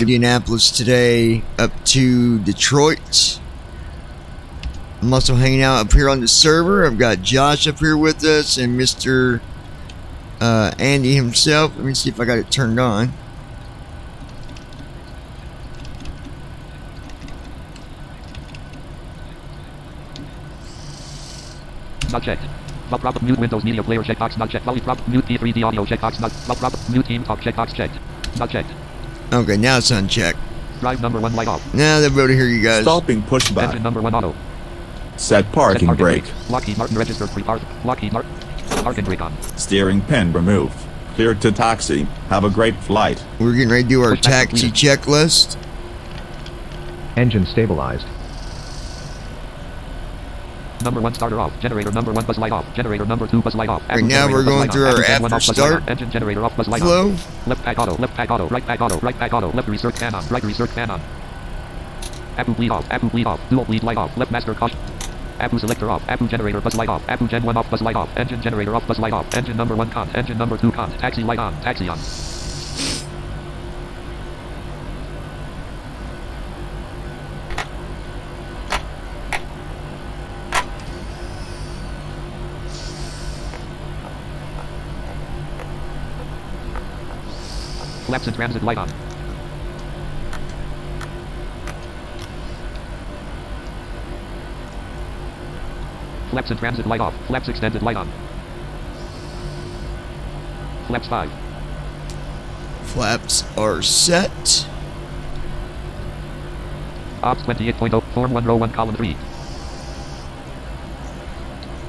to Indianapolis today up to Detroit. I'm also hanging out up here on the server. I've got Josh up here with us and Mr. Andy himself. Let me see if I got it turned on. Not checked. Prop mute Windows Media Player checkbox not checked. Prop mute P3D audio checkbox not prop mute Team Talk checkbox checked. Not checked. Okay, now it's unchecked. Drive number 1 light off. Now they'll be able to hear you guys. Stopping pushback. Engine number 1 auto. Set parking brake. Lockheed Martin registered pre-park. Lockheed Martin. Parking brake on. Steering pin removed. Cleared to taxi. Have a great flight. We're getting ready to do our Pushback taxi completed. checklist. Engine stabilized. Number 1 starter off. Generator number 1 buzz light off. Generator number 2 buzz light off. Right now we're going through our after start engine generator off buzz light flow. on. Left pack auto. Left pack auto. Right pack auto. Right pack auto. Left research fan on. Right research fan on. Apu bleed off. Apu bleed off. Dual bleed light off. Left master caution. Apu selector off. Apu generator buzz light off. Apu gen 1 off buzz light off. Engine generator off buzz light off. Engine number 1 con. Engine number 2 con. Taxi light on. Taxi on. Flaps in transit light on. Flaps in transit light off. Flaps extended light on. Flaps 5. Flaps are set. Ops 28.0. Form 1 row 1 column 3.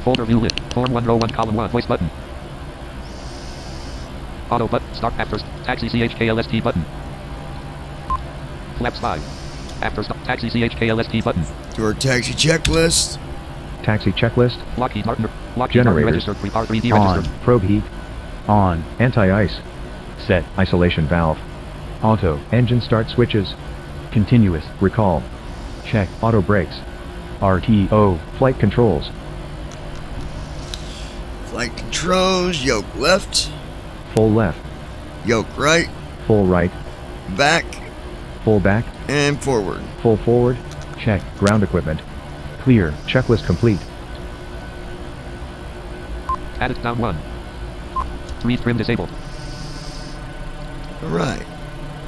Folder view lit. Form 1 row 1 column 1. Voice button. Auto button. Start after taxi CHKLST button. Flaps 5. After stop taxi CHKLST button. Do our taxi checklist. Taxi checklist. Lockheed Martin. Lockheed Martin Generators. registered. Pre-par 3D On. registered. Probe heat. On. Anti-ice. Set. Isolation valve. Auto. Engine start switches. Continuous. Recall. Check. Auto brakes. RTO. Flight controls. Flight controls. Yoke left. Full left. Yoke right. Full right. Back. Full back. And forward. Full forward. Check. Ground equipment. Clear. Checklist complete. Added down 1. 3 trim disabled. Alright.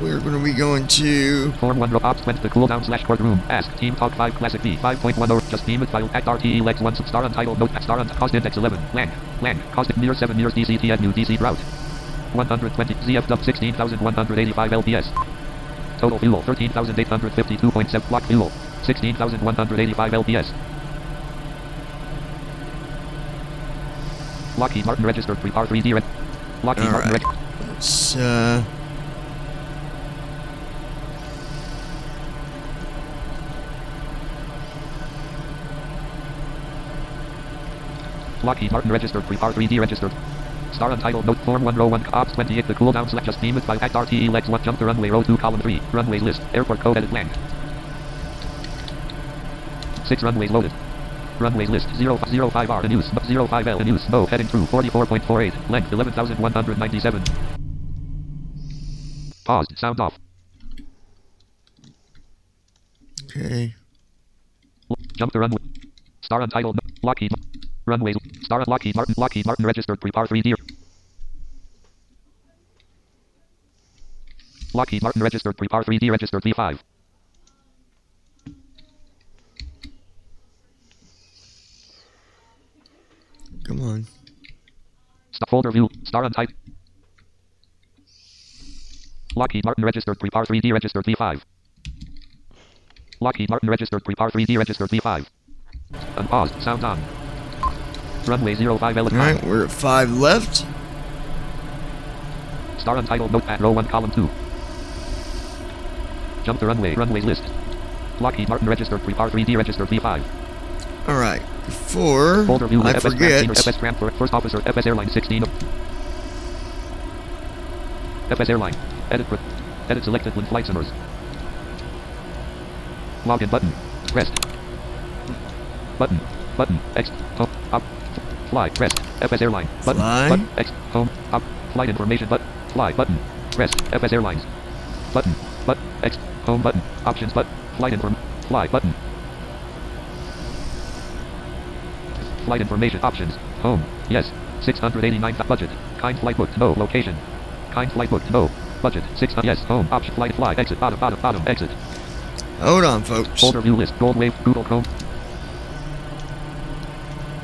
We're going to be going to... Form 1 row ops went to cooldown / courtroom. Ask Team Talk 5 Classic V 5.1 or just name it file act RTE legs 1 star untitled note star on cost index 11 lang cost near 7 years DCT new DC route 120 ZFW 16,185 LPS total fuel 13,852.7 block fuel 16,185 LPS. Lockheed Martin registered pre-par 3D Lockheed Martin Alright. Let's Lockheed Martin registered pre-par 3D registered. Star untitled note form 1 row 1 ops 28 the cooldown / just name it by act RTE legs 1 jump to runway row 2 column 3 runways list airport code edit land 6 runways loaded runways list 005R in use 05L in use Mo heading through 44.48 length 11,197 paused sound off Okay. jump to runway star untitled Lockheed runways star Lockheed Martin registered pre-par 3D Lockheed Martin registered pre-par 3D registered V5 Come on. Stop folder view star untitled Lockheed Martin registered pre-par 3D registered V5 Lockheed Martin registered pre-par 3D registered V5 unpaused sound on runway 05 L Alright, we're at 5 left. star untitled notepad row 1 column 2 jump to runways list Lockheed Martin registered pre-par 3D registered V5 Alright. Before folder view I FS forget, FS Transport first officer FS Airline 16 FS Airline edit selected with flight simmers login button pressed button X home up fly pressed FS Airline button Fly. button X home up flight information button fly button pressed FS Airlines button but, X, home button, options button, fly button. Flight information options, home, yes, 689 budget, kind flight booked, no, location, kind flight booked, no, budget, 6, yes, home, option, fly, exit, bottom, exit. Hold on, folks. Folder view list, Gold Wave, Google Chrome.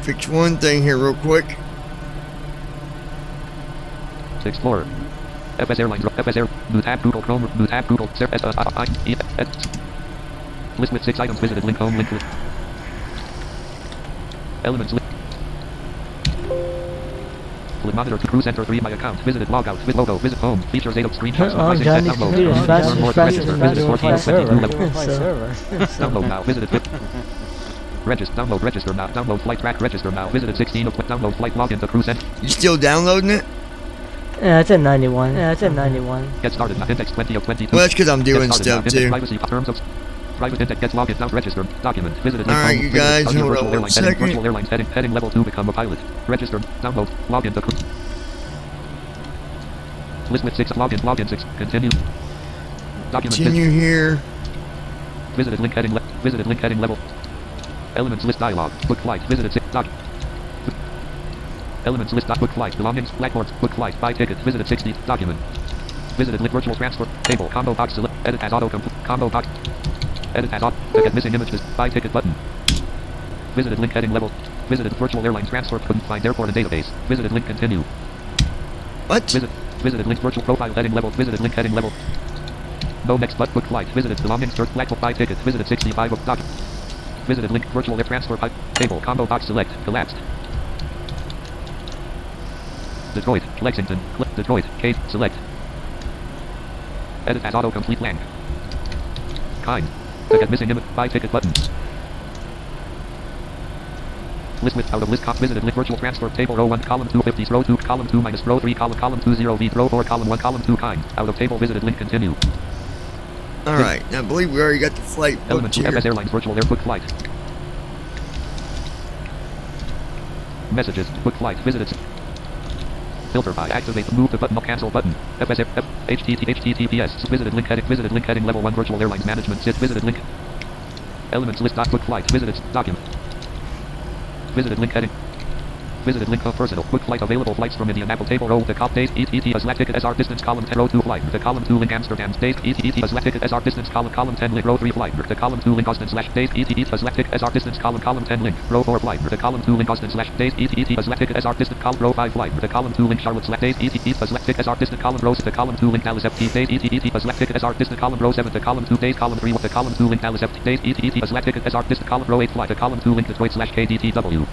Fix one thing here real quick. Explorer. FS Airlines, FS Air, new tab, Google Chrome, new tab, Google, list with 6 items visited, link home, link with elements, list. Monitor to Crew Center 3 my account, visited logout, with logo, visit home, features 8 of screenshots, Oh, devices, Johnny, download, computer is fast, learn more, fast, register, fast, visited 14 of 22 level. server. Download now, visited download, register now, download flight track, register now, visited 16 of, download flight login to Crew Center. You still downloading it? Yeah, it's at 91. Yeah, it's at 91. Get started now, index 20 of 22. Well, that's because I'm doing Get started now, stuff index too. privacy, terms of private index, gets login, now register, document, visited link Alright, home, you visited, guys, audio, hold virtual on one airlines, heading, second. virtual airlines, heading level 2, become a pilot, register, download, login to Crew. List with 6, login 6, continue. Document, Continue here. visited link heading level. Elements list dialog, book flight, visited 6, elements list, book flight, belongings, blackboards, book flight, buy ticket, visited 60, document. Visited link virtual transfer, table, combo box select, edit as auto complete, combo box, edit as auto, get missing images, buy ticket button. Visited link heading level, visited virtual airline transfer, couldn't find airport and database, visited link continue. What? Visited link virtual profile heading level, visited link heading level. No next but book flight, visited belongings, search black buy ticket, visited 65 of document. Visited link virtual air transfer pipe, table, combo box select, collapsed. Detroit, Lexington, Detroit, Cape, select. Edit as autocomplete lang. Kind. Get missing image, buy ticket button. List with out of list, visited link virtual transfer, table row 1, column 250, row 2, column 2 minus row 3, column 2 0 V, row 4, column 1, column 2 kind. Out of table, visited link continue. Alright, now I believe we already got the flight Element booked 2 here. FS Airlines virtual air book flight. Messages, book flight, visited. Filter by activate, move the button, cancel button. HTTPS, visited link heading level 1 virtual airlines management, visited link. Elements list, book flight, visited, document. Visited link heading. Visited link of personal. Book flight available flights from Indianapolis. Table row. The cop date. ET as ticket SR distance column 10 row 2 flight. The column 2 link Amsterdam date. ET as ticket SR distance column 10 link row 3 flight. The column 2 link Austin slash date. ET as ticket SR distance column 10 link row 4 flight. The column 2 link Austin slash date. ET as ticket SR distance column row 5 flight. The column 2 link Charlotte slash date. ET as ticket SR distance column row 6. The column 2 link Dallas FT date. ET as ticket SR distance column row 7. The column 2 date column 3. The column 2 link Dallas FT date. ET as ticket SR distance column row 8 flight. The column 2 link Detroit slash KDTW.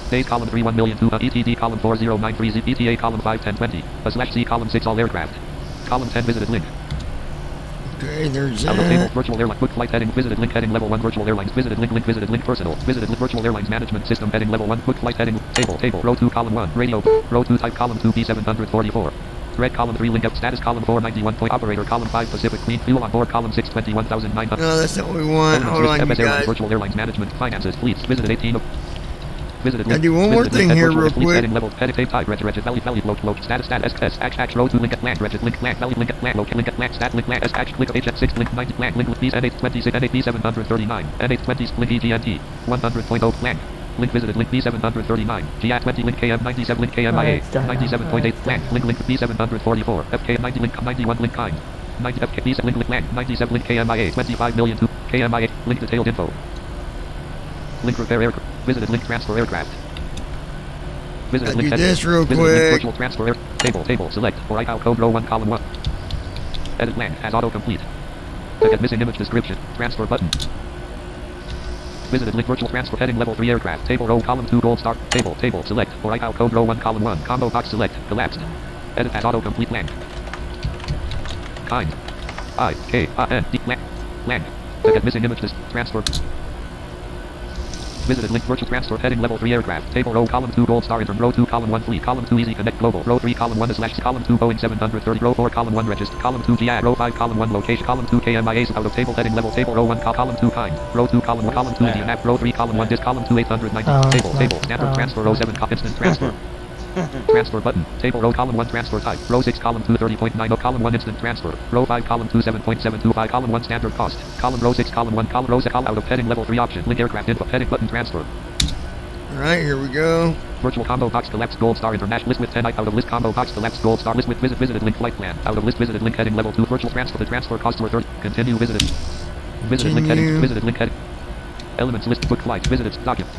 Date column 3 1,000,002 ETD column 4093 Z ETA column 5 1020 slash C column 6 all aircraft column 10 visited link. Okay, there's Out of table that. virtual airline book flight heading visited link heading level 1 virtual airlines visited link personal visited link virtual airlines management system heading level 1 book flight heading table row 2 column 1 radio row 2 type column 2 B744 red column 3 link up status column 491 point operator column 5 Pacific clean fuel on board column 6 21,900 No, that's not what we want. Elements Hold list, on, you FS Airlines, guys. virtual airlines management finances fleets visited 18 of visited Gotta link, do one more visited thing link, here virtual real fleet quick. heading level edit tape type regit valley load status x row 2 link at land regit link land valley link at land link at land stat link land s click hf6 link 90 land link with these n826 n8b739 n820 link EGNT 100.0 land link visited link B739 GA20 link KM97 link KMIA 97.8 land link B744 FK90 link 91 link kind 90 FK link land 97 link KMIA 25,000,002 KMIA link detailed info link repair aircraft visited link transfer aircraft visited Gotta link do heading. this real Visited link quick. virtual transfer table select for ICAO code row 1 column 1 edit land as autocomplete get missing image description transfer button visited link virtual transfer heading level 3 aircraft table row column 2 gold star table select for ICAO code row 1 column 1 combo box select collapsed edit as autocomplete land kind IKIND land get missing image transfer visited link virtual transfer heading level 3 aircraft table row column 2 gold star intern row 2 column 1 fleet column 2 easy connect global row 3 column 1 slash column 2 Boeing 730 row 4 column 1 register column 2 GI row 5 column 1 location column 2 KMIAs out of table heading level table row 1 column 2 kind row 2 column 1 column 2 Indianapolis row 3 column 1 disc column 2 890 table standard transfer row 7 instant transfer Transfer button. Table row column 1 transfer type. Row 6 column 2 30.9 of column 1 instant transfer. Row 5 column 2 7.725 column 1 standard cost. Column row 6 column 1 column row 6 call out of heading level 3 option. Link aircraft info heading button transfer. Alright, here we go. Virtual combo box collapse gold star international list with 10 out of list combo box collapse gold star list with visited link flight plan. Out of list visited link heading level 2 virtual transfer. The transfer cost were 30. Continue visited. Visited link heading. Visited link heading. Elements list book flights. Visited document.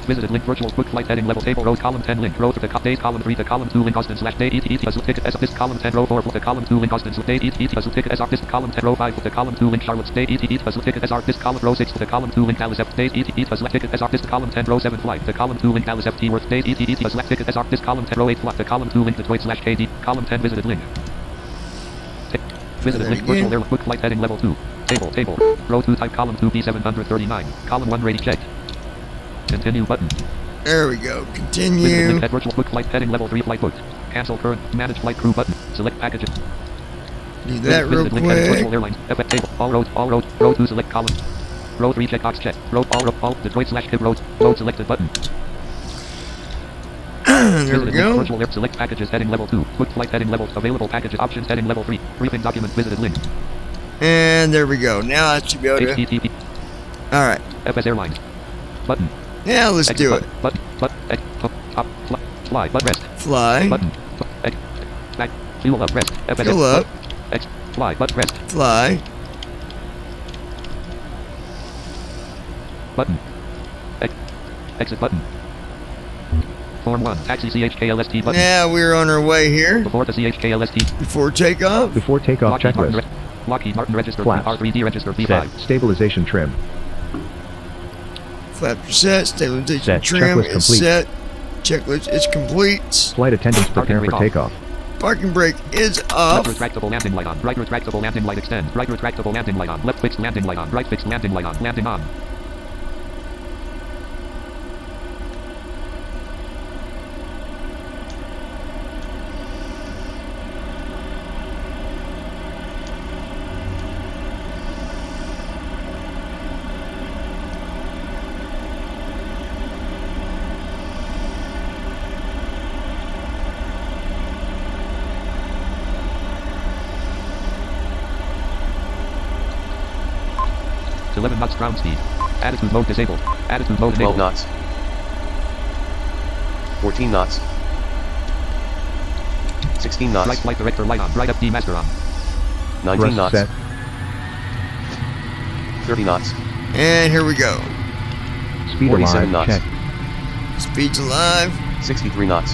Visited link virtual book flight heading level table row column 10 link row to the days column 3 to column 2 link Austin slash day ET as ticket as this column 10 row 4 to column 2 link Austin day ET as ticket as this column 10 row 5 to column 2 link Charlotte's day ET as ticket as this column row 6 to column 2 link Dallas F days ET as ticket as this column 10 row 7 flight to column 2 link Dallas F T worth days ET as ticket as this column 10 row 8 flight to column 2 link Detroit slash KD column 10 visited link. Visited link virtual air book flight heading level 2 table row 2 type column 2 B739 column 1 ready checked. Continue button. There we go. Visited Continue. link at virtual book flight heading level 3 flight booked. Cancel current manage flight crew button. Select packages. Do that real Visited link heading quick. virtual airlines. FX table. All road. Row 2 select column. Row 3 checkbox check. Row all Detroit slash Kib road. Load selected button. There we Visited link go. virtual air select packages heading level 2. Book flight heading level available packages options heading level 3. Briefing document visited link. And there we go. Now I should be able to. HTTP. Alright. FS Airlines. Button. Now let's do it. Top, fly, but rest. Fly. Button. Back. Fuel up, rest. FS. Fuel up. X. Fly, but rest. Fly. Button. Exit button. Form 1. Taxi CHKLST button. Now we're on our way here. Before the CHKLST. Before takeoff. Before takeoff checklist. Lockheed Martin registered Flaps. R3D registered Set. B5. Stabilization trim. Flaps are set. Stabilization Set. trim Checklist is complete. set. Checklist is complete. Flight attendants prepare for recall. takeoff. Parking brake is Left off. retractable landing light on. Right retractable landing light extend. Right retractable landing light on. Left fixed landing light on. Right fixed landing light on. Landing on. To 11 knots ground speed. Attitude mode disabled. Attitude mode 12 enabled. knots. 14 knots. 16 knots. Right flight director light on. Right FD master on. 19 Thrust knots. set. 30 knots. And here we go. Speed 47 alive. knots. Check. Speed's alive. 63 knots.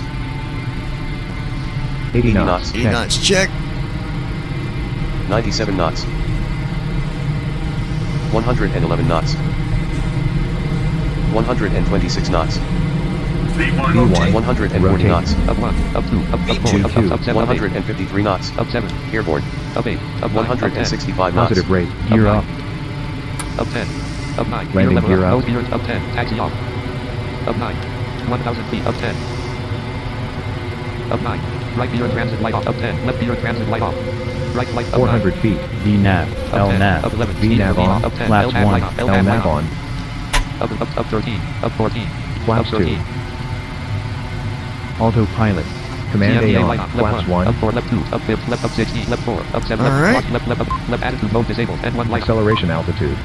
80 80 knots. knots. 80 Check. knots check. 97 knots. 111 knots. 126 knots. V1. 140 Rotate. knots. Up 1. Up 2. Up 4. Up 7. Up 8. 153 knots. Up 7. Airborne. Up 8. Up 9. Up 10. 165 knots. Positive rate. Gear Up up. Up 10. Up 9. Landing level gear up. up. Nose gear up 10. Taxi off. Up 9. 1,000 feet. Up 10. Up 9. Right gear and transit light off. Up 10. Left gear and transit light off. Right flight up 400 feet. VNAV. Up 10. LNAV. Up 11. VNAV on. Up 10. Flaps LNAV 1. light on. LNAV light LNAV on. on. Up 13. Up 14. Flaps Up 13. 2. Autopilot. Command A CMDA on. light on. Flaps Left 1. Up 4. Left 2. Up 5. Left up 16. Left 4. Up 7. All Left. right. Left attitude mode disabled. N1 light. Acceleration altitude.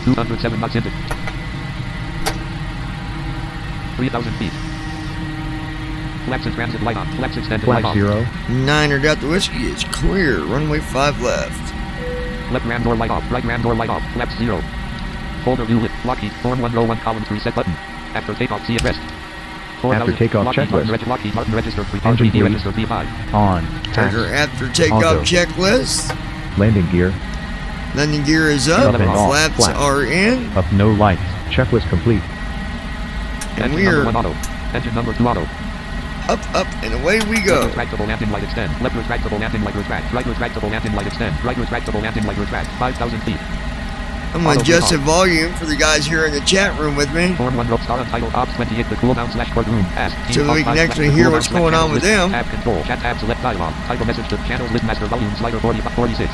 207 knots into. 3,000 feet. Flaps and transit light on. Flaps extended light Flap off. 0. Niner Delta Whiskey is clear. Runway 5 left. Left ram door light off. Right ram door light off. Flaps 0. Folder view lit. Lockheed. Form 1 row 1 column 3 set button. After takeoff see at rest. After takeoff Lockheed checklist. Lockheed Martin registered 3. Engine R3D bleed. registered B5. On. Tiger after takeoff Auto. checklist. Landing gear. Landing gear is up. Up and off. Flaps Flaps. are in. Up no lights. Checklist complete. And Engine we're number 1 auto. Engine number 2 auto. up, and away we go. Left retractable landing light extend. Left retractable landing light retract. Right retractable landing light extend. Right retractable landing light retract. 5,000 feet. I'm going to Auto adjust the recall. volume for the guys here in the chat room with me. Form 1 rope star untitled Ops 28 the cooldown / courtroom. Ask. So we can actually hear what's going on with them. Tab control. Chat tab select dialog. Type a message to channel list master volume slider 46.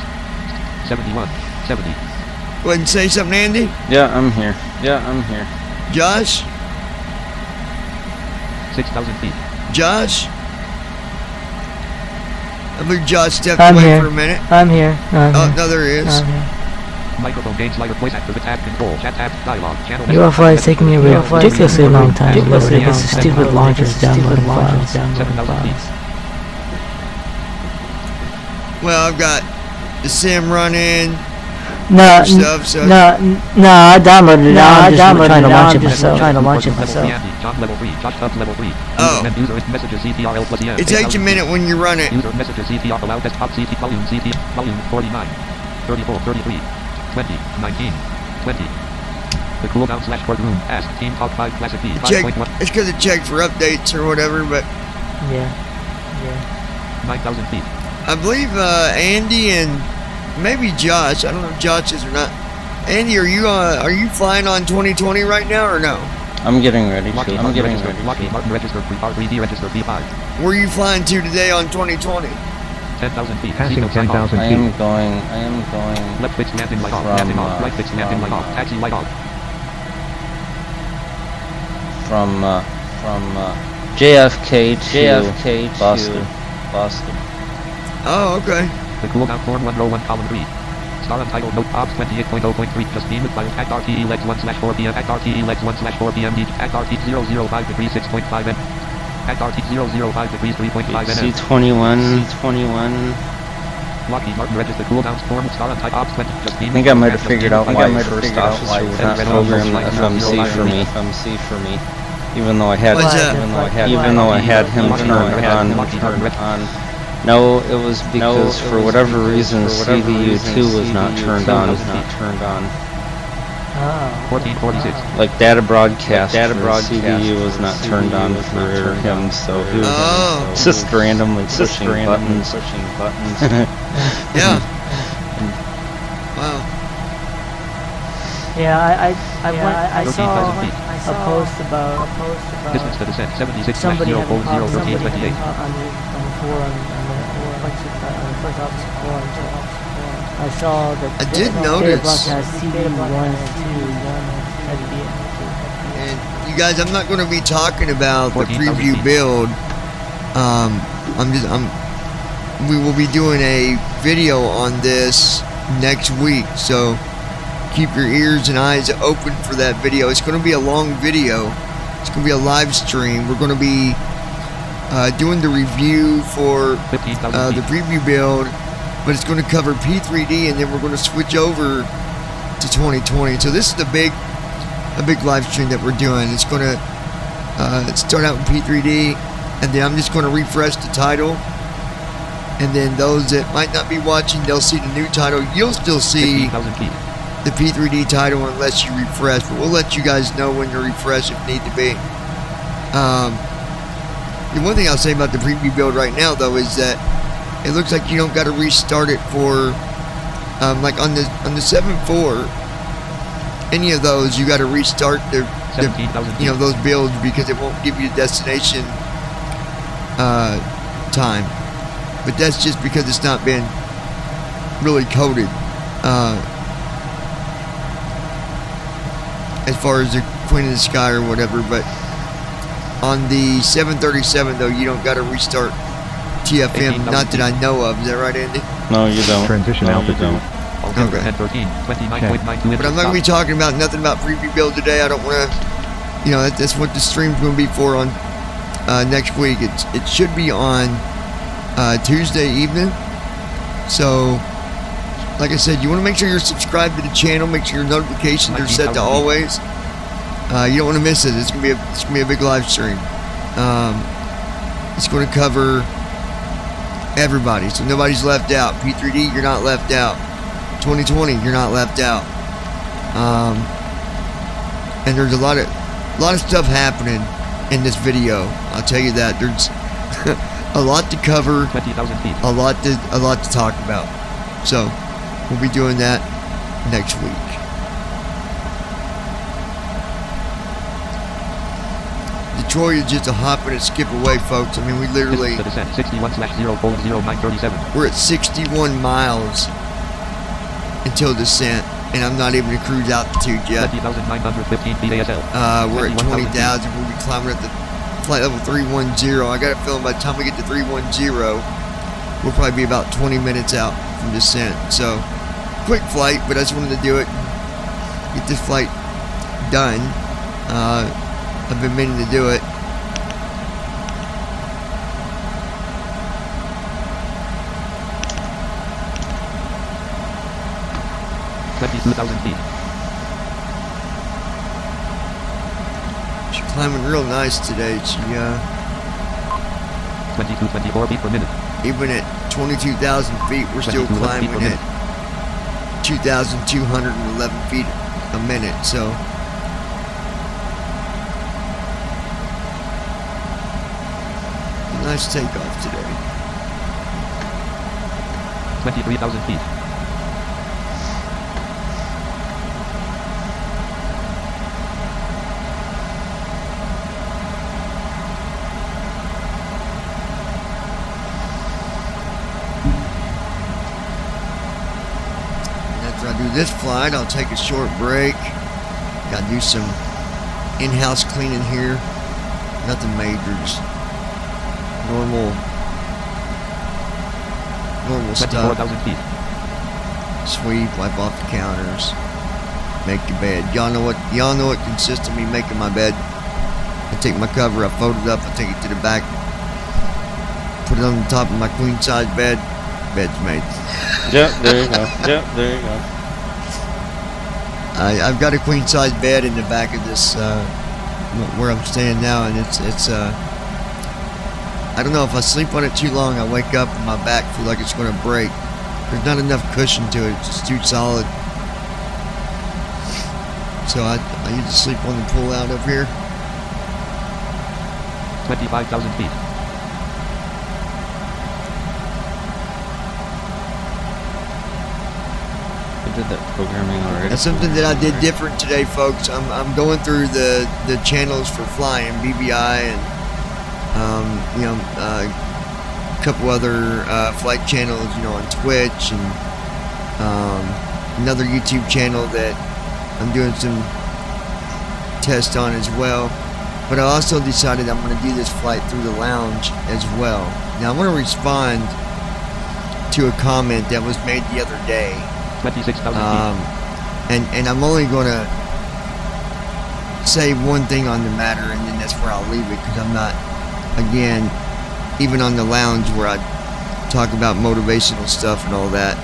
71. 70. Go ahead and say something, Andy. Yeah, I'm here. Yeah, I'm here. Josh. 6,000 feet. Josh? I believe Josh stepped I'm away here. for a minute. I'm here. I'm Oh, here. no, there he is. I'm here. Microphone gain slider voice active tab control chat tab dialogue channel. UFO is taking me a ridiculously long time. Ridiculously Because the stupid launchers downloading files. 7,000 feet. Well, I've got the sim running, No, stuff, so no, I downloaded it. Now I'm just trying to launch it myself. Trying to launch it myself. John level 3. Josh Tubbs level 3. Oh. User messages CTRL plus EM. it takes a minute when you run it. User messages CTR allow desktop CT volume 49. 34, 33. 20, 19, 20. The cooldown slash courtroom. Ask Team Talk 5 Classic B. Check. 5.1. It's because it checked for updates or whatever, but Yeah. 9,000 feet. I believe Andy and maybe Josh. I don't know if Josh is or not. Andy, are you flying on 2020 right now or no? I'm getting ready Lockheed to. I'm Martin getting registered. ready Lockheed to. Martin registered. R3D registered B5. Where are you flying to today on 2020? 10,000 feet. Passing Sequence light off. 10,000 I feet. am going Left fix landing light off. From, Landing off. Right fix landing light off. Taxi light off. from JFK to Boston. Oh, okay. The cooldown form 1 row 1 column 3. Star untitled note ops 28.0.3 just beam with file act RTE legs 1/4 p.m. act RTE legs 1/4 p.m. act RT 005 degrees 6.5 n. Act RT 005 degrees 3.5 n. C21. Lockheed Martin registered cooldowns form star untitled ops 20 just beam. I think I might have figured out why first officer would not program FMC for me. Even though I had What's that? him turned on. No, it was because for whatever reason CVU2 was not turned on. Oh. 1446. Like data broadcast CVU was not turned on for him, so he was Oh. just randomly pushing buttons. Yeah. Wow. Yeah, I saw 13,000 feet. a post about Distance to descent 76 somebody having 0 problems 1328. on the forum, on the first officer forum. I saw that I did Data notice. Block has CD1 and 2. And you guys, I'm not going to be talking about the 14,000 preview feet. build. We will be doing a video on this next week, so keep your ears and eyes open for that video. It's going to be a long video. It's going to be a live stream. We're going to be doing the review for 15,000 the feet. preview build, but it's going to cover P3D, and then we're going to switch over to 2020. So this is a big live stream that we're doing. It's going to start out with P3D, and then I'm just going to refresh the title, and then those that might not be watching, they'll see the new title. You'll still see 15,000 feet. the P3D title unless you refresh, but we'll let you guys know when to refresh if need to be. The one thing I'll say about the preview build right now, though, is that it looks like you don't got to restart it for, like on the 7.4, any of those, you got to restart the 17,000 feet. those builds because it won't give you the destination time. But that's just because it's not been really coded as far as the Queen of the Sky or whatever. But on the 737, though, you don't got to restart TFM, not that I know of. Is that right, Andy? No, you don't. Transition No, you altitude. don't. Altimeter Okay. 1013. 29.92 But I'm not going to be talking about nothing about preview build today. I don't want to, that's what the stream's going to be for on next week. It should be on Tuesday evening. So, like I said, you want to make sure you're subscribed to the channel. Make sure your notifications are set to always. You don't want to miss it. It's gonna be a big live stream. It's going to cover everybody, so nobody's left out. P3D, you're not left out. 2020, you're not left out. And there's a lot of stuff happening in this video. I'll tell you that. There's a lot to cover, 20,000 feet. a lot to talk about. So we'll be doing that next week. Detroit is just a hop and a skip away, folks. I mean, we literally, Distance to descent 61/0:0937. we're at 61 miles until descent, and I'm not even at cruise altitude yet. 20,915 feet ASL. We're at 21,000 feet. 20,000. We'll be climbing up to flight level 310. I got a feeling by the time we get to 310, we'll probably be about 20 minutes out from descent. So, quick flight, but I just wanted to do it. Get this flight done. I've been meaning to do it. feet. She's climbing real nice today. She 24 feet per minute. even at 22,000 feet, we're still 22 feet per climbing minute. at 2,211 feet a minute. So nice takeoff today. 23,000 feet. After I do this flight, I'll take a short break. Gotta do some in-house cleaning here. Nothing major, just normal stuff. 24,000 feet. Sweep, wipe off the counters, make your bed. Y'all know what consists of me making my bed. I take my cover, I fold it up, I take it to the back, put it on the top of my queen size bed. Bed's made. Yep, there you go. Yep, there you go. I've got a queen size bed in the back of this where I'm staying now, and it's I don't know, if I sleep on it too long, I wake up and my back feels like it's going to break. There's not enough cushion to it. It's just too solid. So I need to sleep on the pull out up here. 25,000 feet. I did that programming already. That's something that I did different today, folks. I'm going through the channels for flying, BBI, and a couple other flight channels, on Twitch, and another YouTube channel that I'm doing some tests on as well. But I also decided I'm going to do this flight through the lounge as well. Now I want to respond to a comment that was made the other day. 26,000 feet. And I'm only going to say one thing on the matter, and then that's where I'll leave it, because I'm not, again, even on the lounge where I talk about motivational stuff and all that,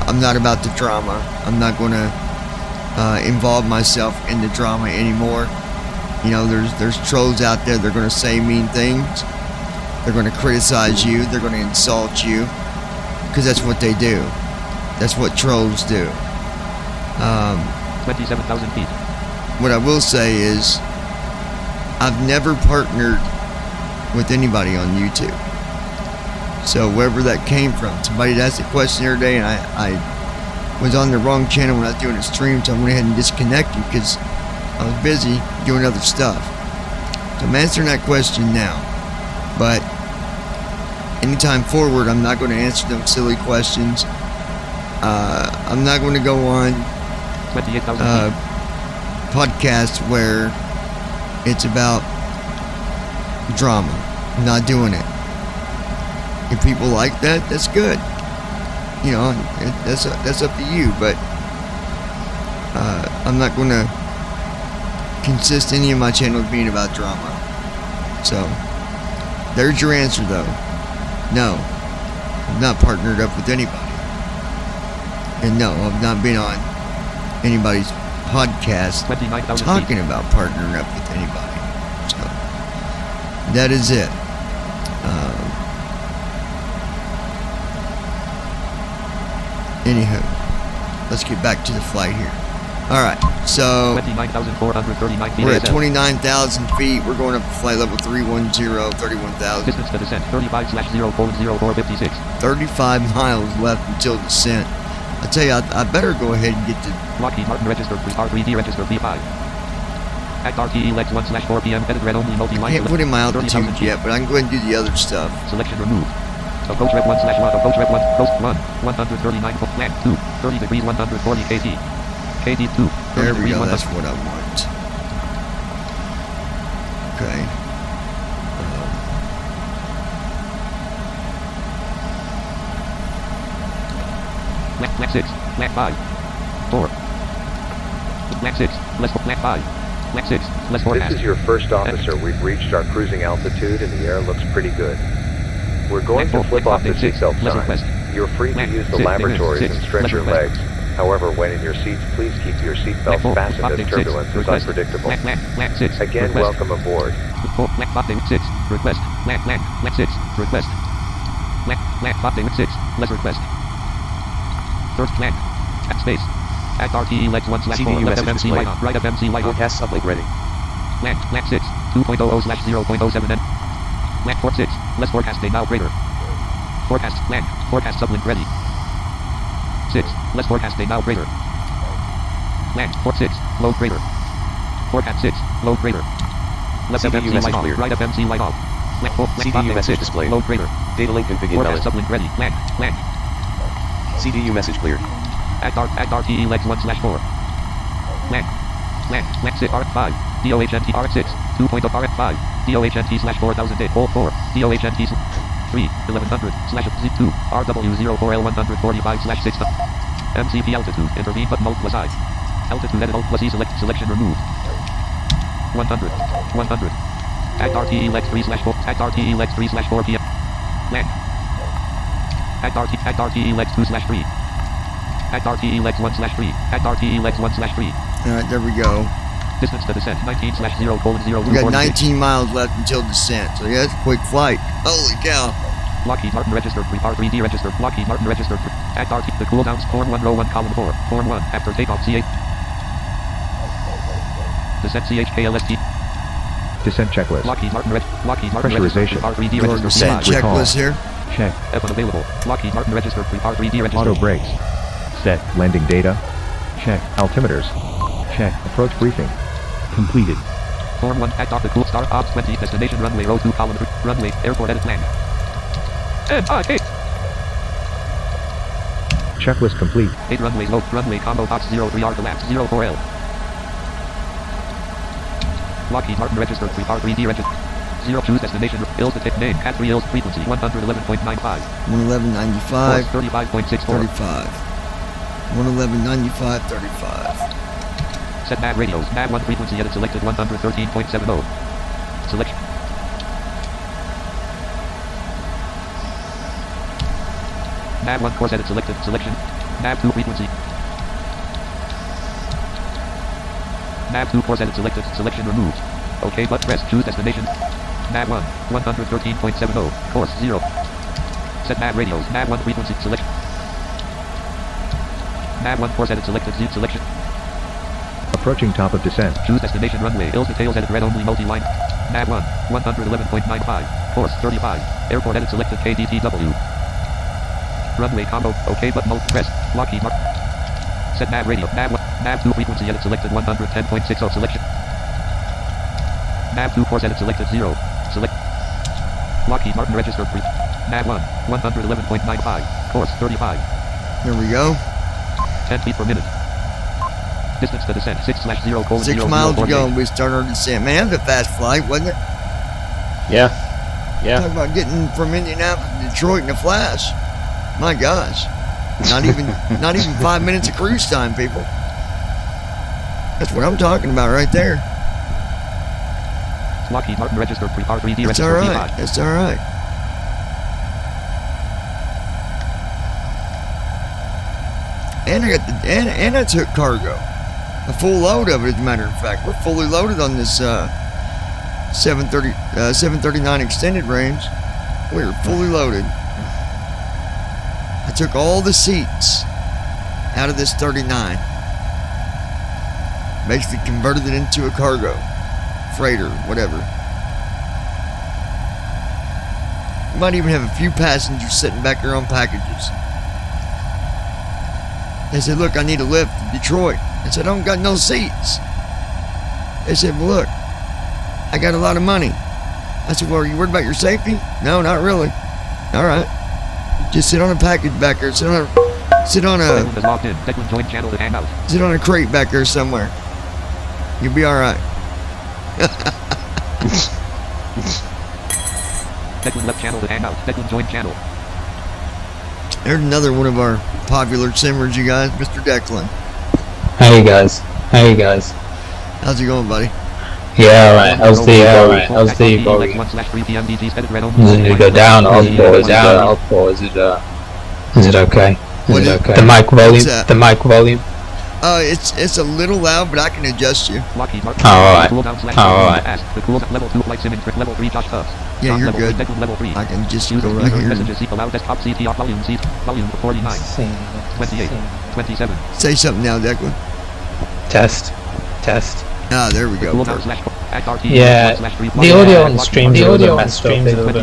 I'm not about the drama. I'm not going to involve myself in the drama anymore. There's trolls out there. They're going to say mean things. They're going to criticize you. They're going to insult you, because that's what they do. That's what trolls do. 27,000 feet. What I will say is, I've never partnered with anybody on YouTube. So wherever that came from, somebody had asked a question the other day, and I was on the wrong channel when I was doing a stream, so I went ahead and disconnected because I was busy doing other stuff. So I'm answering that question now. But anytime forward, I'm not going to answer them silly questions. I'm not going to go on 28,000 feet. podcasts where it's about drama. I'm not doing it. If people like that, that's good. That's up to you. But I'm not going to consist any of my channels being about drama. So there's your answer, though. No, I'm not partnered up with anybody. And no, I've not been on anybody's podcast 29,000 talking feet. about partnering up with anybody. So that is it. Anywho, let's get back to the flight here. All right, so 29,439 feet. we're at ASL. 29,000 feet. We're going up to flight level 310, 31,000. Distance to descent 35/0.0456. 35 miles left until descent. I tell you, I better go ahead and get to. Lockheed Martin registered for R3D registered V5. Act RTE legs 1/4 PM edit red only I multi-line. can't put in my altitude 30,000 yet, but I can go ahead and do the other stuff. Selection removed. Approach red 1/1. Approach red 1. Coast 1. 139. Land 2. 30 degrees 140 kT. KD 2. 30 There we degrees go. 100. That's what I want. Okay. Black 6. Black 5. 4. Black 6. Less 4. Black 5. Black 6. Less This forecast. is your first officer. We've reached our cruising altitude and the air looks pretty good. We're going to flip off the seatbelt sign. You're free to use the lavatories and stretch your legs. However, when in your seats, please keep your seatbelts fastened as turbulence is unpredictable. Black 6. Again, welcome aboard. Black 5 6. Request. Black 6. Request. Black 5 6. Less request. First flag. At space. At RTE legs 1/4. CDU Left message FMC display. light on. Right FMC light on. Forecast uplink ready. Black 6. 2.00/0.07 N. Black 4 6. Less forecast day now greater. Forecast. Black. Forecast uplink ready. 6. Less forecast day now greater. Black 4 6. Low greater. Forecast 6. Low greater. Left CDU FMC message light off. clear. Right FMC light off. Black 4. Black CDU 5 message 6. displayed. Low greater. Data link config invalid. Forecast uplink ready. Black. CDU message cleared. At RTE legs 1/4. Black 6 RF5. DOHNT RF6. 2.0 RF5. DOHNT/4008. 4. DOHNT 3. 1100/Z2. RW04L145/6. MCP altitude. Intervene but Alt plus I. Altitude edit Alt plus E selection removed. 100. At RTE legs 3/4. At RTE legs 3/4 PM. Land. At RTE legs 2/3. At RTE legs 1/3. At RTE legs 1/3. Alright, there we go. Distance to descent 19/0:024. We got 19 miles left until descent. So yeah, it's a quick flight. Holy cow. Lockheed Martin registered. R3D registered. Lockheed Martin registered. At RT. The cooldowns. Form 1 row 1 column 4. Form 1 after takeoff CA. Descent CHKLST. Descent checklist. Lockheed Martin Pressurization. registered. R3D Go to registered. descent P5. Recall. checklist here. Check. F unavailable. Lockheed Martin registered. R3D registered. Auto brakes. Set. Landing data. Check. Altimeters. Check. Approach briefing. Completed. Form 1 at the cool star ops 20 destination runway row 2 column 3 runway airport edit land. MIA Checklist complete. 8 runways low runway combo box 03 R elapsed 04L. Lockheed Martin registered R3D registered. 0 choose destination Hills to take name Cat 3 Hills frequency 111.95 111.95. 35.64 35. 111.95. 35. Set nav radios nav 1 frequency edit selected 113.70 selection nav 1 course edit selected selection nav 2 frequency nav 2 course edit selected selection removed OK but press choose destination nav 1 113.70 course 0 set nav radios nav 1 frequency select nav 1 course edit selected Z selection Approaching top of descent. choose destination runway Hills details edit red only multi-line nav 1 111.95 course 35 airport edit selected KDTW runway combo OK but mode press Lockheed Martin set nav radio nav 1 nav 2 frequency edit selected 110.60 selection nav 2 course edit selected 0 select Lockheed Martin registered free nav 1 111.95 course 35 There we go. 10 feet per minute distance to descent 6/0:0 6 miles to go and we start our descent. Man, that was a fast flight, wasn't it? Yeah. Talk about getting from Indianapolis to Detroit in a flash. My gosh. Not even 5 minutes of cruise time, people. That's what I'm talking about right there. Lockheed Martin registered free R3D It's registered alright. P5 It's alright. And I took cargo. A full load of it, as a matter of fact. We're fully loaded on this 739 extended range. We're fully loaded. I took all the seats out of this 39. Basically converted it into a cargo. Freighter, whatever. We might even have a few passengers sitting back there on packages. They said, look, I need a lift to Detroit. I said, I don't got no seats. They said, well, look, I got a lot of money. I said, well, are you worried about your safety? No, not really. All right. Just sit on a package back there. Sit on Declan is logged in. Declan joined channel to hang out. a crate back there somewhere. You'll be all right. Declan left channel to hang out. Declan joined channel. There's another one of our popular simmers, you guys, Mr. Declan. Hey guys. Hey guys. How's it going, buddy? Yeah, alright. How's the Bori? Does it need to go down or up, or is it okay? What Is is- it okay? The mic volume. What's that? The mic volume. It's a little loud, but I can adjust you. Lockheed Martin. Alright. Cooldown/. Alright. Ask. The cooldown level 2 flight sim in level 3 Josh Tubbs. Yeah, Top you're level good. 3, Declan level 3. I can just User, go right user here. messages seek allow desktop CT off volume seat. Volume 49. 28. 27. Say something now, Declan. Test. Ah, there we go. Cooldown Perfect. / act RT Yeah, /3 the audio on Lockheed streams Martin. are a little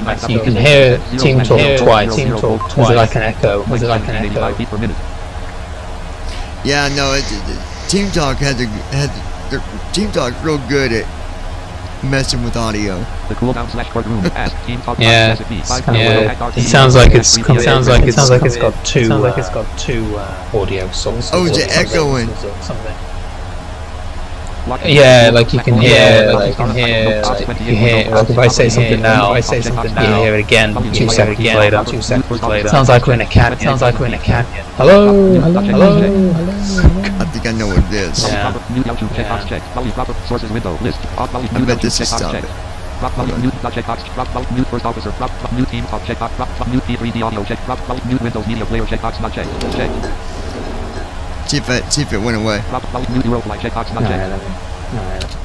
messed up. You can hear Team Talk twice. Is it like an echo? Is it like an 1985 echo? feet per minute. Yeah, no, Team Talk Team Talk's real good at messing with audio. The cooldown / courtroom. Ask. Team Talk. Yeah, Classic B. yeah. It sounds like it's got two audio sources. Oh, is or it something. echoing? Yeah, like you can hear, like if I say something now, you hear it again 2 seconds later. Sounds like we're in a canyon. Hello. I think I know what it is. Yeah. Mute YouTube checkbox checked. Volume proper sources window list. Off volume I mute bet YouTube this is checkbox stop checked. it. Drop volume mute checkbox. Drop volume mute first officer. Drop mute team talk checkbox. Drop mute P3D audio check. Drop volume mute Windows media player checkbox not checked. Checked. See if it went away. Drop volume mute Eurofly checkbox not checked. Alright.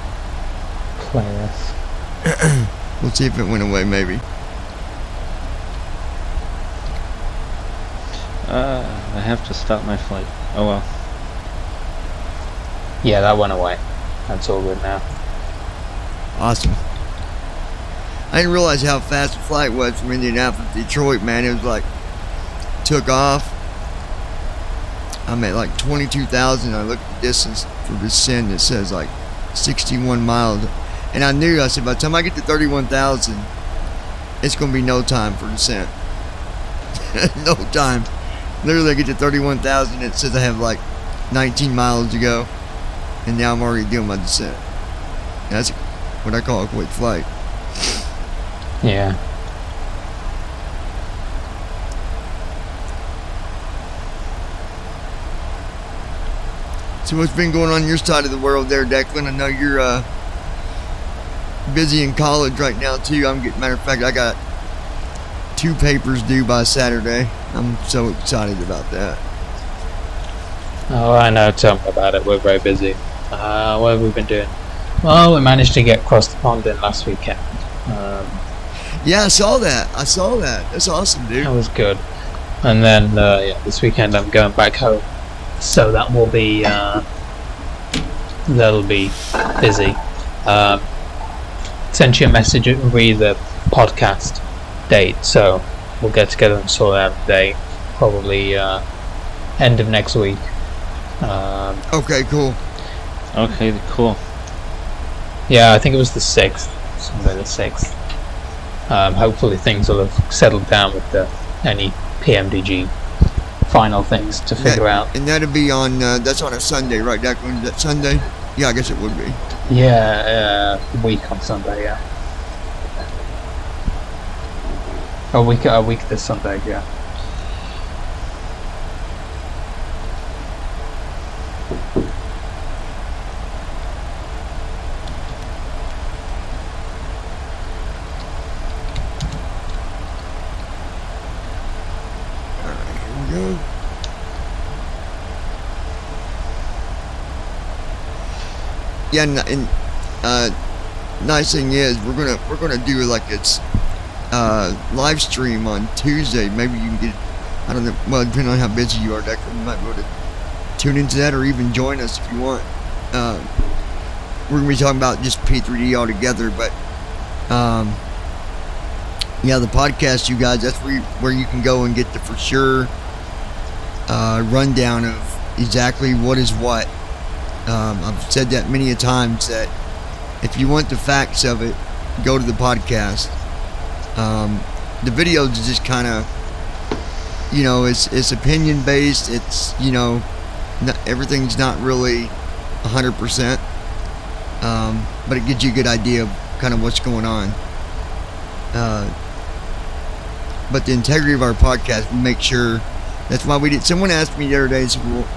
Play this. We'll see if it went away, maybe. I have to stop my flight. Oh well. Yeah, that went away. That's all good now. Awesome. I didn't realize how fast the flight was from Indianapolis to Detroit, man. It was like, took off. I'm at like 22,000. I looked at the distance for descent. It says like 61 miles. And I knew, I said, by the time I get to 31,000, it's going to be no time for descent. No time. Literally, I get to 31,000. It says I have like 19 miles to go. And now I'm already doing my descent. That's what I call a quick flight. Yeah. So what's been going on your side of the world there, Declan? I know you're busy in college right now too. Matter of fact, I got 2 papers due by Saturday. I'm so excited about that. Oh, I know. Tell me about it. We're very busy. What have we been doing? Well, we managed to get across the pond in last weekend. Yeah, I saw that. That's awesome, dude. That was good. And then, this weekend I'm going back home. So that will be, that'll be busy. Sent you a message re the podcast date, so we'll get together and sort out the date. Probably, end of next week. Okay, cool. Okay, cool. Yeah, I think it was the 6th. Sunday the 6th. Hopefully things will have settled down with any PMDG final things to figure out. And that'll be on, that's on a Sunday, right, Declan? Is that Sunday? Yeah, I guess it would be. Yeah, week on Sunday, yeah. A week this Sunday, yeah. Go. Yeah, and nice thing is we're gonna do like it's live stream on Tuesday. Maybe you can get, I don't know, well, depending on how busy you are, Declan, you might be able to tune into that or even join us if you want. We're gonna be talking about just P3D altogether, but yeah, the podcast, you guys, that's where you can go and get the for sure rundown of exactly what is what. I've said that many a times that if you want the facts of it, go to the podcast. The videos is just kind of, it's opinion based. It's, everything's not really 100%. But it gives you a good idea of kind of what's going on. But the integrity of our podcast, we make sure That's why we did. Someone asked me the other day, said, well,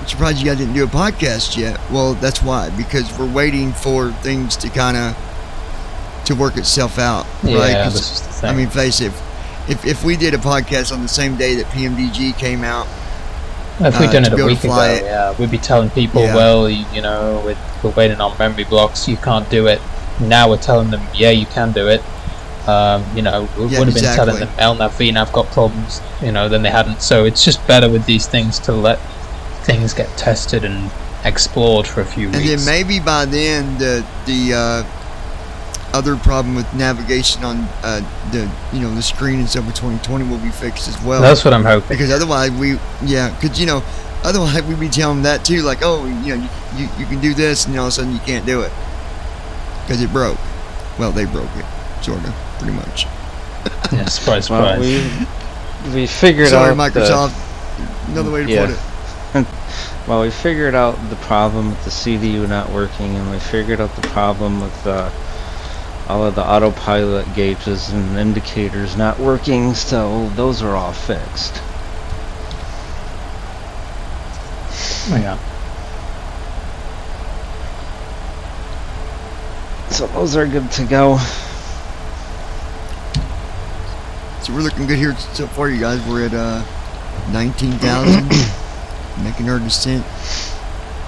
I'm surprised you guys didn't do a podcast yet. Well, that's why, because we're waiting for things to kind of to work itself out, right? Yeah, this is the thing. I mean, face it, if we did a podcast on the same day that PMDG came out, if we'd done it to be a able to week ago, fly it. yeah, we'd be telling people, Yeah. well, you know, we're waiting on memory blocks, you can't do it. Now we're telling them, yeah, you can do it. You know, we Yeah, would have been telling exactly. them LNAV, VNAV got problems, you know, then they hadn't. So it's just better with these things to let things get tested and explored for a few and weeks. then maybe by then the other problem with navigation on the screen and stuff with 2020 will be fixed as well. That's what I'm hoping. Because otherwise otherwise we'd be telling them that too, like, oh, you can do this, and all of a sudden you can't do it because it broke. Well, they broke it, sort of, pretty much. Yeah, surprise, Well, surprise. we figured Sorry, out Microsoft. Another way to Yeah. put it. Well, we figured out the problem with the CDU not working, and we figured out the problem with all of the autopilot gauges and indicators not working, so those are all fixed. Oh, yeah. So those are good to go. So we're looking good here so far, you guys. We're at 19,000, making our descent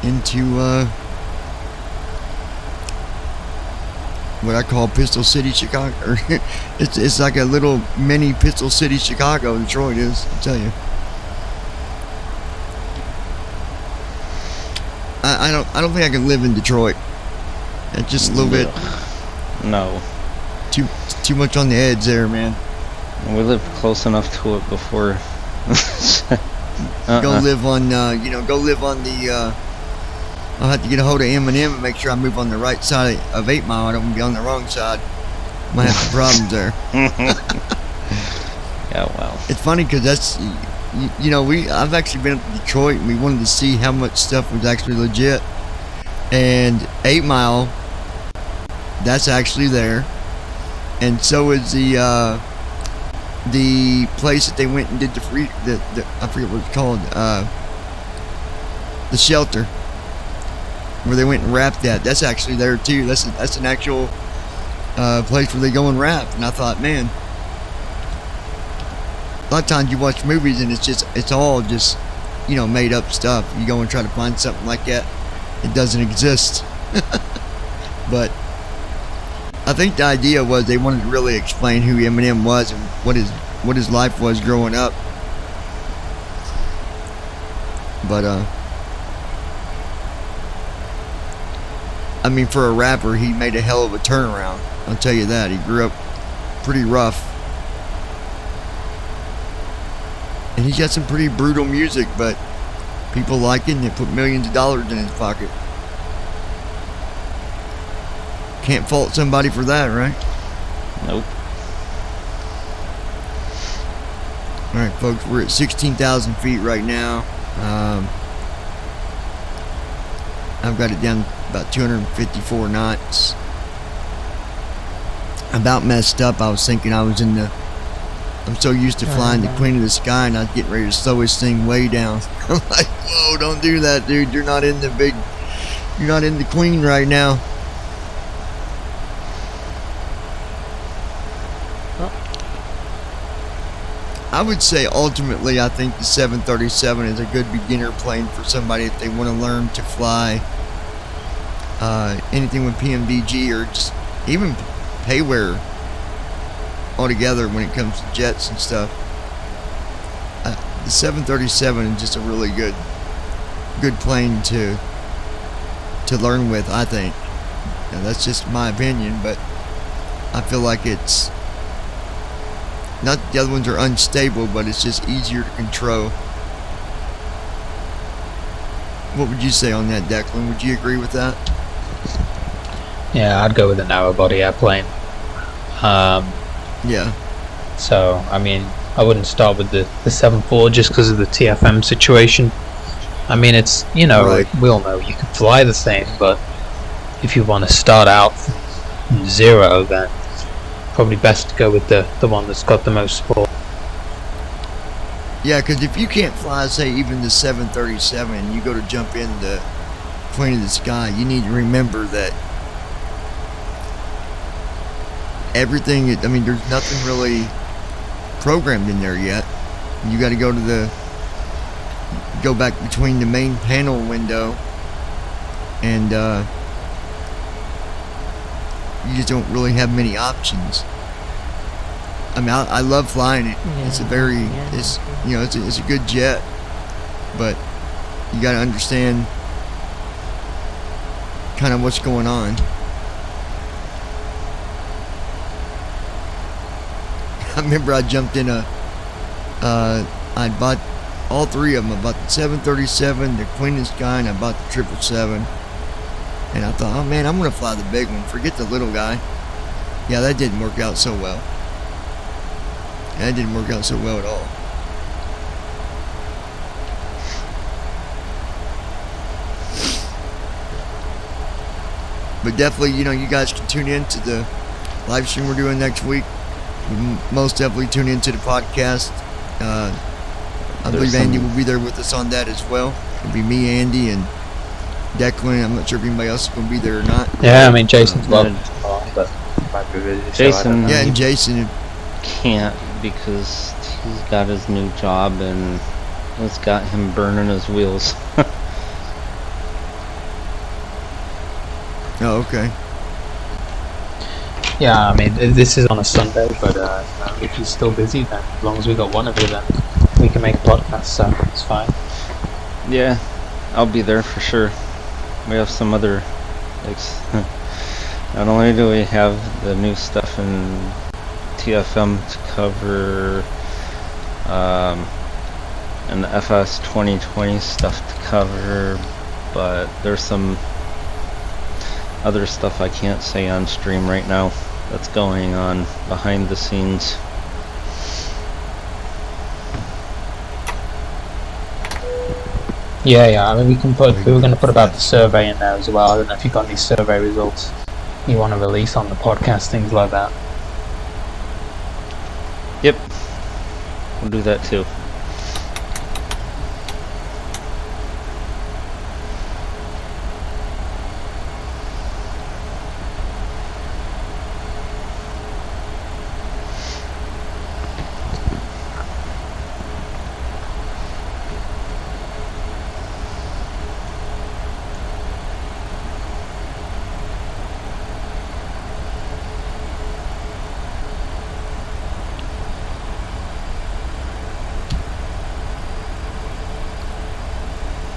into what I call Pistol City, Chicago. Or it's like a little mini Pistol City, Chicago. Detroit is, I tell you. I don't think I can live in Detroit. It's just a little bit No. too much on the edge there, man. We lived close enough to it before. Go live on, go live on the. I'll have to get a hold of Eminem and make sure I move on the right side of 8 Mile. I don't want to be on the wrong side. Might have some problems there. Yeah, well. It's funny because that's, I've actually been up to Detroit and we wanted to see how much stuff was actually legit. And 8 Mile, that's actually there. And so is the place that they went and did I forget what it's called, the shelter, where they went and rapped at. That's actually there too. That's an actual place where they go and rap. And I thought, man, a lot of times you watch movies and it's all just, made up stuff. You go and try to find something like that, it doesn't exist. But I think the idea was they wanted to really explain who Eminem was and what his life was growing up. But I mean, for a rapper, he made a hell of a turnaround. I'll tell you that. He grew up pretty rough. And he's got some pretty brutal music, but people like it and they put millions of dollars in his pocket. Can't fault somebody for that, right? Nope. Alright, folks, we're at 16,000 feet right now. I've got it down about 254 knots. About messed up. I was thinking I'm so used to flying the Queen of the Sky, and I was getting ready to slow this thing way down. I'm like, whoa, don't do that, dude. You're not in the Queen right now. I would say ultimately I think the 737 is a good beginner plane for somebody if they want to learn to fly anything with PMDG or just even payware altogether when it comes to jets and stuff. The 737 is just a really good plane to learn with, I think. Now, that's just my opinion, but I feel like it's not that the other ones are unstable, but it's just easier to control. What would you say on that, Declan? Would you agree with that? Yeah, I'd go with a narrow body airplane. Yeah. So, I mean, I wouldn't start with the 7.4 just because of the TFM situation. I mean, it's, Right. we all know you can fly the thing, but if you want to start out from zero, then probably best to go with the one that's got the most support. Yeah, because if you can't fly, say, even the 737, and you go to jump in the Queen of the Sky, you need to remember that everything, I mean, there's nothing really programmed in there yet. You got to go back between the main panel window and you just don't really have many options. I mean, I love flying it. It's a it's a good jet, but you got to understand kind of what's going on. I remember I jumped in I bought all three of them. I bought the 737, the Queen of the Sky, and I bought the 777. And I thought, oh man, I'm going to fly the big one. Forget the little guy. Yeah, that didn't work out so well. That didn't work out so well at all. But definitely, you guys can tune in to the live stream we're doing next week. Most definitely tune into the podcast. I believe Andy will be there with us on that as well. It'll be me, Andy, and Declan. I'm not sure if anybody else is going to be there or not. Yeah, I mean, Jason's welcome. But Jason. Yeah, and Jason can't because he's got his new job and it's got him burning his wheels. Oh, okay. Yeah, I mean, this is on a Sunday, but if he's still busy, then as long as we got one of you, then we can make a podcast, so it's fine. Yeah, I'll be there for sure. We have some other, not only do we have the new stuff in TFM to cover, and the FS 2020 stuff to cover, but there's some other stuff I can't say on stream right now that's going on behind the scenes. Yeah, I mean, we were going to put about the survey in there as well. I don't know if you got any survey results you want to release on the podcast, things like that. Yep, we'll do that too.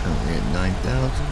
Currently at 9,000.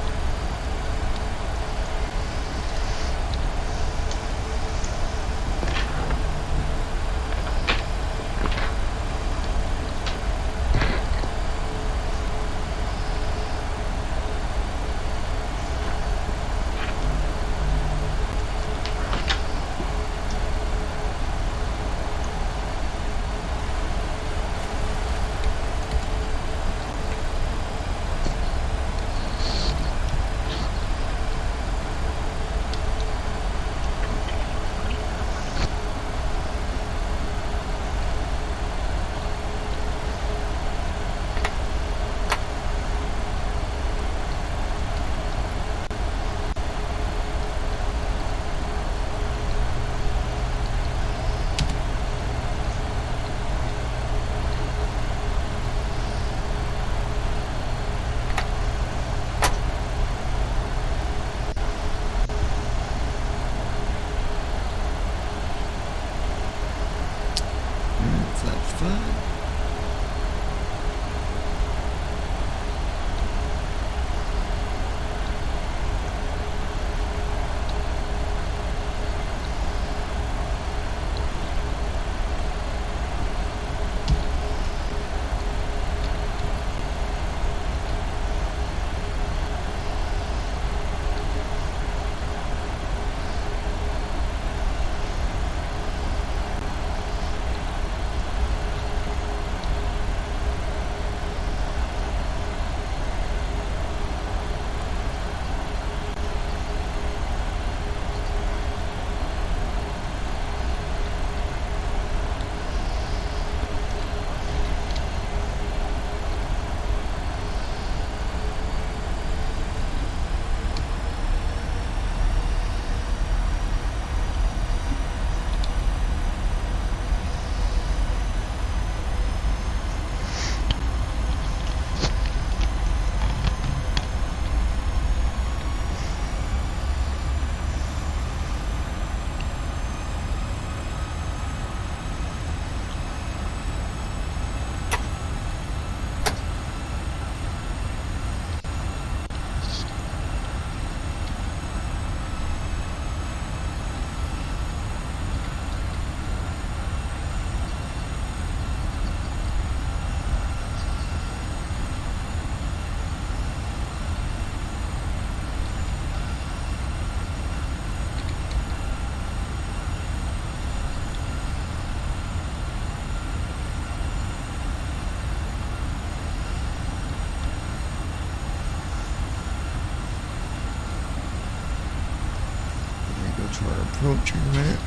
for our approach in a minute.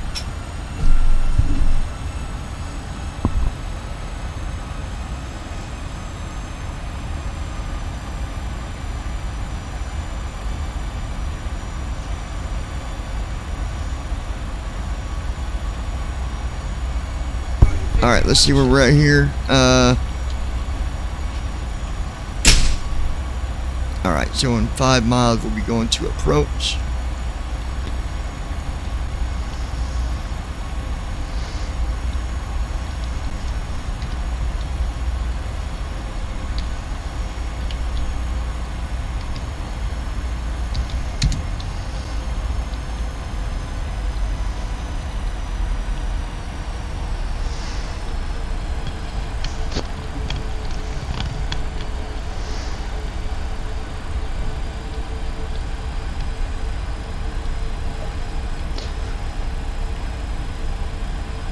Alright, let's see where we're at here. Alright, so in 5 miles we'll be going to approach.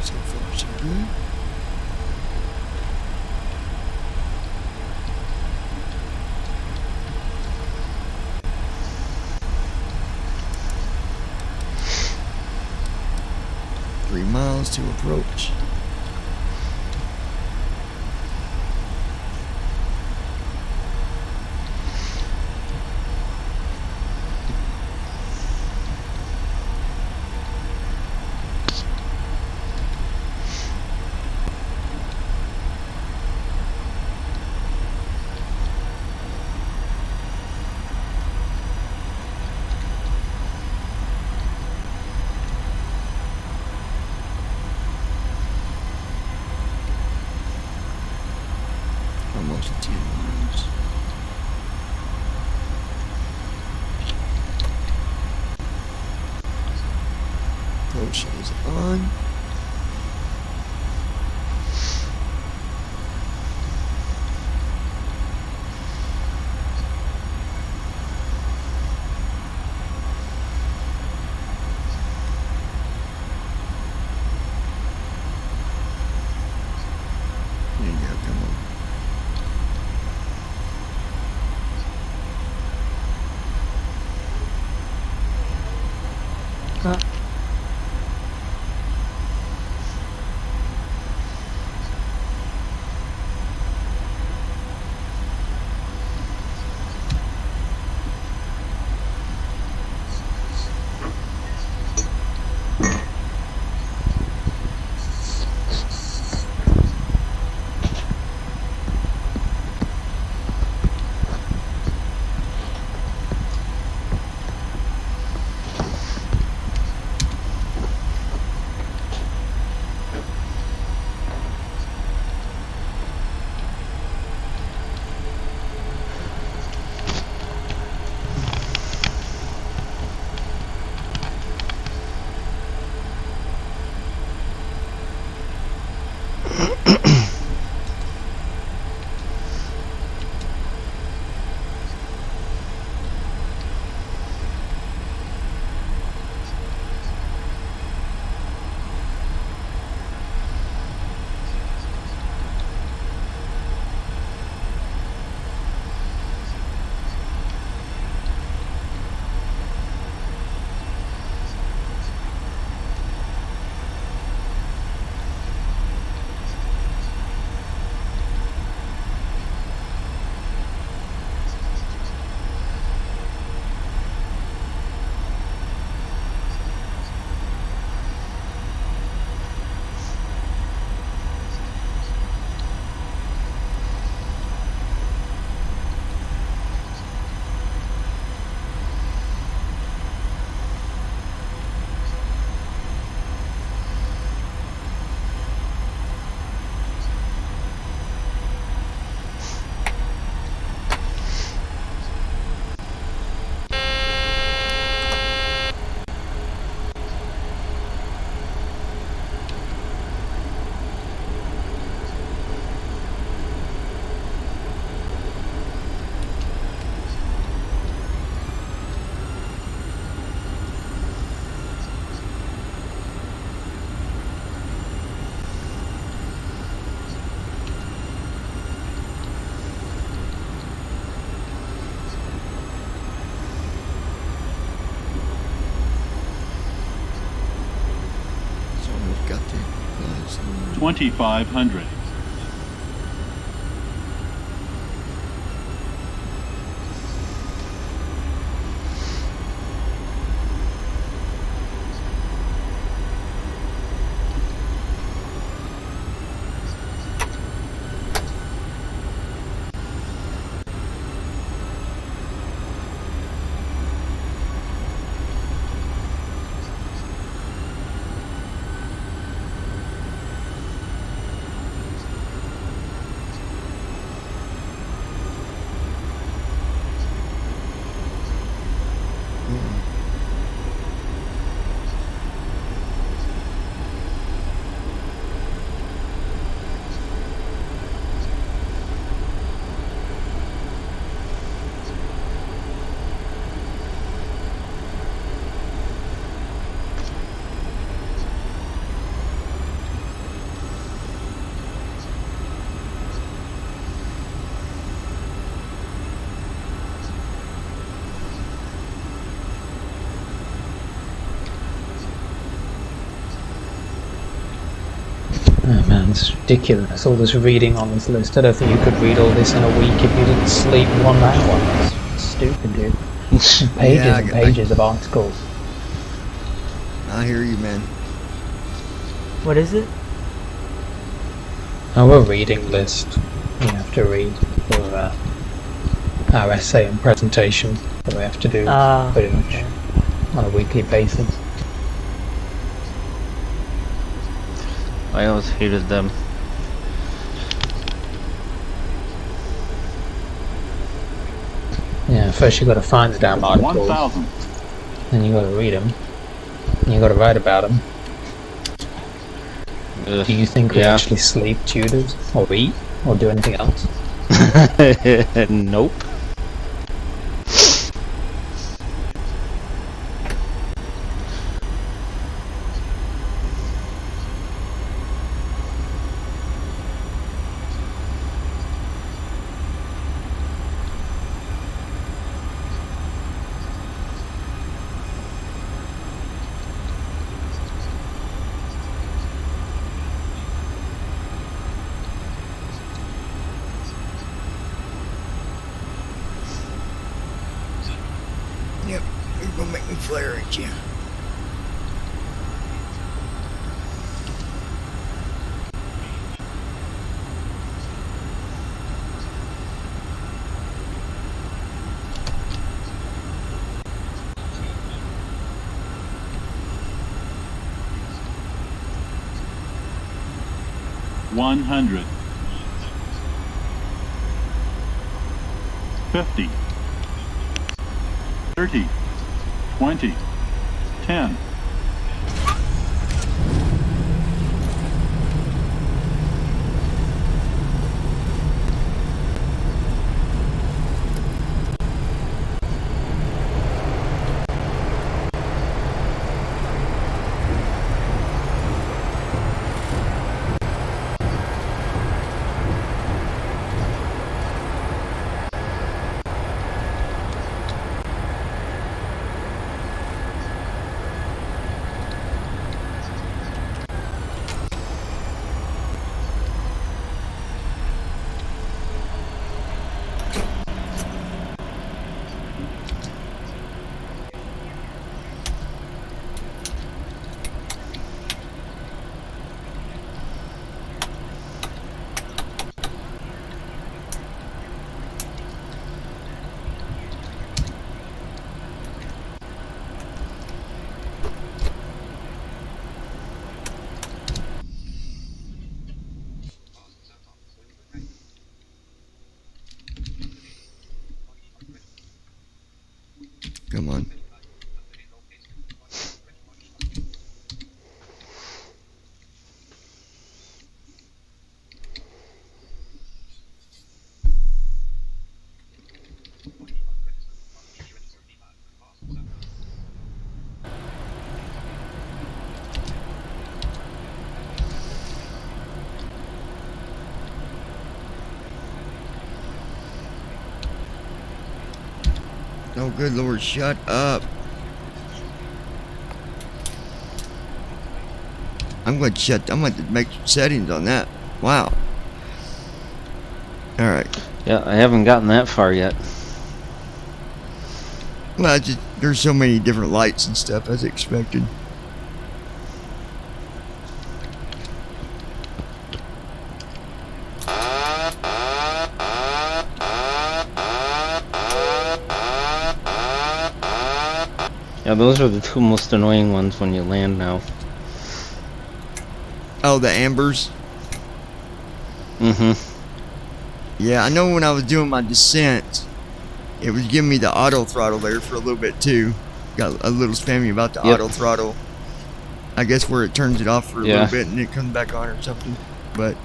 So far, so good. Three miles to approach. Almost 10 miles. Approach is on. There you go, come on. 2,500. Oh man, it's ridiculous. All this reading on this list. I don't think you could read all this in a week if you didn't sleep 1 hour. It's stupid, dude. Pages Yeah, and pages of articles. I hear you, man. What is it? Our reading list we have to read for our essay and presentation that we have to do pretty much on a weekly basis. I always hated them. Yeah, first you got to find the damn articles, 1,000. then you got to read them, and you got to write about them. Do you think we actually sleep, tutors, or eat, or do anything else? Nope. Yep, you're gonna make me flare at you. $100. 50. 30. 20. 10. Come on. Oh, good Lord, shut up. I'm going to make settings on that. Wow. All right. Yeah, I haven't gotten that far yet. Well, there's so many different lights and stuff as expected. Yeah, those are the two most annoying ones when you land now. Oh, the ambers? Mm-hmm. Yeah, I know when I was doing my descent, it was giving me the auto throttle there for a little bit too. Got a little spammy about the auto throttle. I guess where it turns it off for a little bit and it comes back on or something. But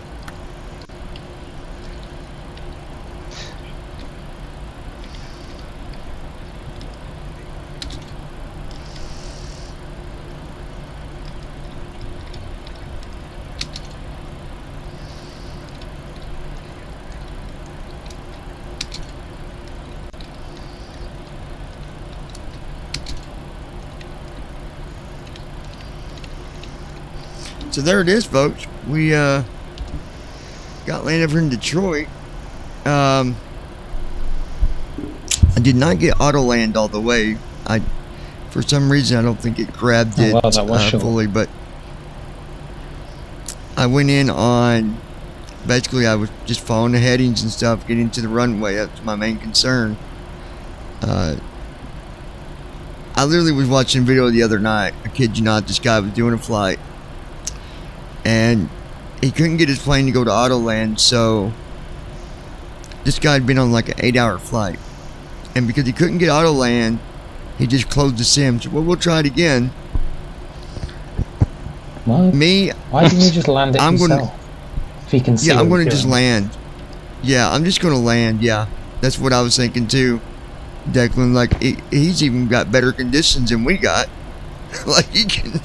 so there it is, folks. We got land over in Detroit. I did not get auto land all the way. For some reason, I don't think it grabbed it fully, but I went in on, basically I was just following the headings and stuff, getting to the runway. That's my main concern. I literally was watching a video the other night. I kid you not, this guy was doing a flight and he couldn't get his plane to go to auto land, so this guy had been on like an 8-hour flight, and because he couldn't get auto land, he just closed the sim. So, well, we'll try it again. What? Me, why didn't you just land it yourself? If he can see. Yeah, I'm going to just land. Yeah, I'm just going to land. Yeah, that's what I was thinking too. Declan, like he's even got better conditions than we got. Like he can,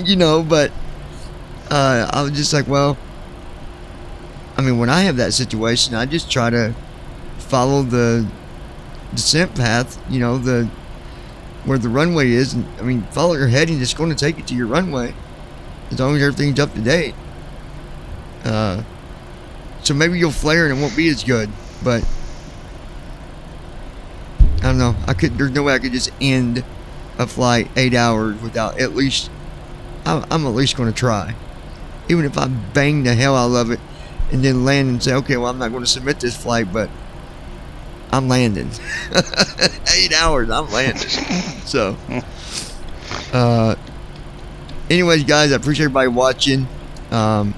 you know, but I was just like, well, I mean, when I have that situation, I just try to follow the descent path, you know, where the runway is. And I mean, follow your heading, it's going to take you to your runway as long as everything's up to date. So maybe you'll flare and it won't be as good, but I don't know. There's no way I could just end a flight 8 hours without at least, I'm at least going to try. Even if I bang the hell out of it and then land and say, okay, well, I'm not going to submit this flight, but I'm landing. 8 hours, I'm landing. So, anyways, guys, I appreciate everybody watching. I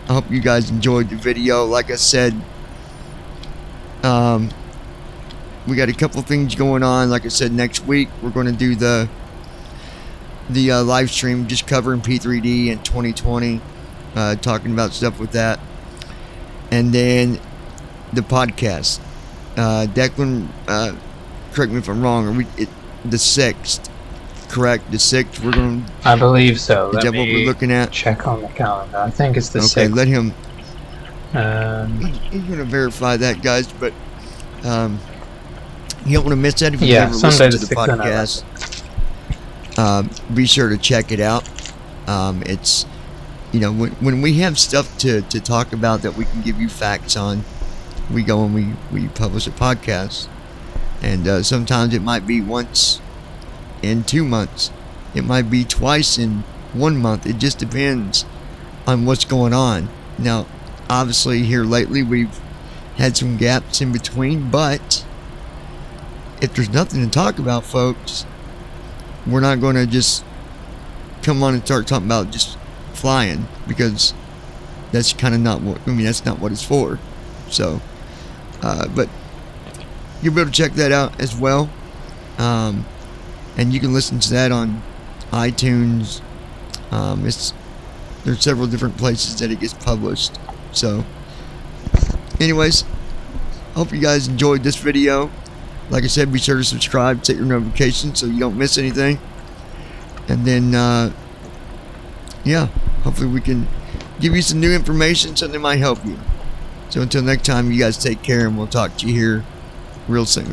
hope you guys enjoyed the video. Like I said, we got a couple things going on. Like I said, next week we're going to do the live stream just covering P3D in 2020, talking about stuff with that, and then the podcast. Declan, correct me if I'm wrong. The 6th, correct? The 6th. We're going. I believe so. Is that what we're looking at? Check on the calendar. I think it's the 6th. Okay, let him. He's going to verify that, guys. But you don't want to miss that if you never listen to the podcast. Be sure to check it out. It's, you know, when we have stuff to talk about that we can give you facts on, we go and we publish a podcast. And sometimes it might be once in 2 months. It might be twice in 1 month. It just depends on what's going on. Now, obviously here lately we've had some gaps in between, but if there's nothing to talk about, folks, we're not going to just come on and start talking about just flying, because that's kind of not what, I mean, that's not what it's for. So, but you'll be able to check that out as well. And you can listen to that on iTunes. There's several different places that it gets published. So, anyways, hope you guys enjoyed this video. Like I said, be sure to subscribe, set your notifications so you don't miss anything. And then, yeah, hopefully we can give you some new information, something that might help you. So until next time, you guys take care, and we'll talk to you here real soon.